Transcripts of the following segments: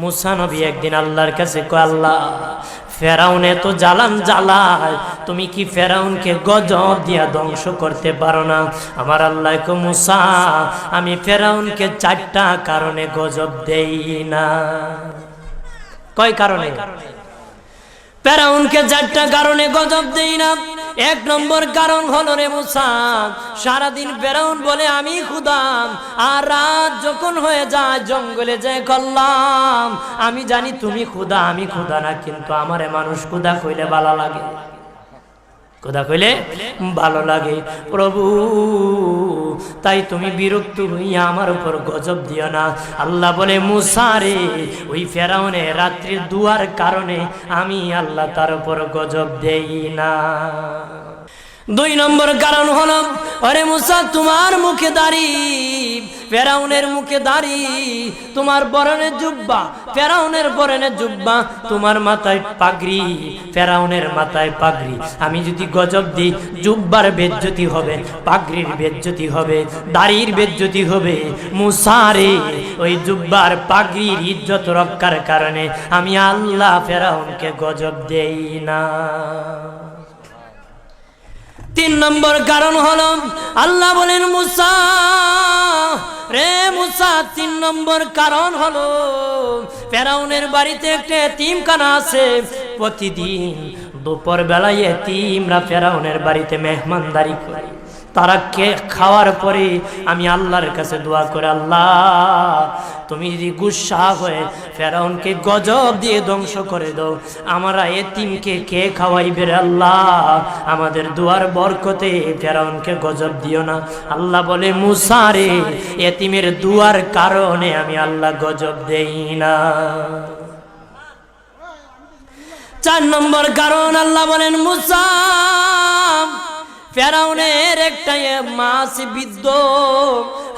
মুসা নবী একদিন আল্লাহর কাছে কয়, আল্লাহ ফেরাউনে তো জ্বালান জ্বালায়, তুমি কি ফেরাউনকে গজব দিয়া ধ্বংস করতে পারো না? আমার আল্লাহ কয়, মুসা আমি ফেরাউনকে 4টা কারণে গজব দেই না। কয় কারণে? ফেরাউনকে 4টা কারণে গজব দেই না। 1 নম্বর কারণ হলো রে মুসা, সারাদিন ফেরাউন বলে আমি খোদা, আর রাত যখন হয়ে যায় জঙ্গলে যায় কল্লাম আমি জানি তুমি খোদা, আমি খোদা না, কিন্তু আমারে মানুষ খোদা কইলে ভালো লাগে, খোদা কইলে ভালো লাগে। প্রভু তাই তুমি বিরক্ত হইয়া আমার উপর গজব দিও না। আল্লাহ বলে, মুসা রে ওই ফেরাউনে রাত্রির দুয়ার কারণে আমি আল্লাহ তার উপর গজব দেই না। 2 নম্বর কারণ হলো, আরে মুসা তোমার মুখে দাড়ি, ফেরাউনের মুখে দাড়ি, তোমার পরনের জুব্বা, ফেরাউনের পরনের জুব্বা, তোমার মাথায় পাগড়ি, ফেরাউনের মাথায় পাগড়ি। আমি যদি গজব দিই, জুব্বার বেজ্জতি হবে, পাগড়ির বেজ্জতি হবে, দাড়ির বেজ্জতি হবে। মুসা রে ওই জুব্বার পাগড়ির ইজ্জত রক্ষার কারণে আমি আল্লাহ ফেরাউনকে গজব দেই না। 3 নম্বর কারণ হলো, আল্লাহ বলেন মুসা রে মুসা 3 নম্বর কারণ হলো, ফেরাউনের বাড়িতে একটা এতিমখানা আছে, প্রতিদিন দুপুর বেলায় এতিমরা ফেরাউনের বাড়িতে মেহমানদারি করে। তারা খাওয়ার পরে আমি আল্লাহর কাছে দোয়া করে, আল্লাহ তুমি যদি গুসা হয়ে ফেরাউনকে গজব দিয়ে ধ্বংস করে দাও, আমরা এতিমকে কে খাওয়াইবে রে আল্লাহ, আমাদের দুয়ার বরকতে ফেরাউনকে গজব দিও না। আল্লাহ বলে, মুসা রে এতিমের দুয়ার কারণে আমি আল্লাহ গজব দেই না। 4 নম্বর কারণ, আল্লাহ বলেন, মুসা ফেরাউনের একটা মাছ বিদ্ধ,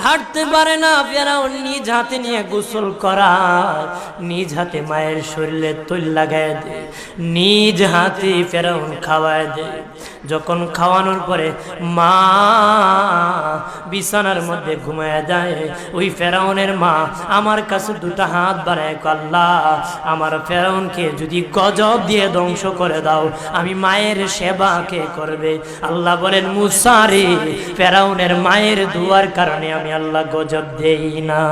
হাঁটতে পারে না, ফেরাউন নিজ হাতে নিয়ে গোসল করায়, নিজ হাতে মায়ের শরীরে তৈল লাগায় দেয়, নিজ হাতে ফেরাউন খাওয়ায় দেয়। যখন খাওয়ানোর পরে মা বিছানার মধ্যে ঘুমায় যায়, ওই ফেরাউনের মা আমার কাছে 2টা হাত বাড়ায়, আল্লাহ আমার ফেরাউনকে যদি গজব দিয়ে ধ্বংস করে দাও, আমি মায়ের সেবা কে করবে? আল্লাহ বলেন, মুসা রে ফেরাউনের মায়ের দুয়ার কারণে আমি আল্লাহ গজব দেই না।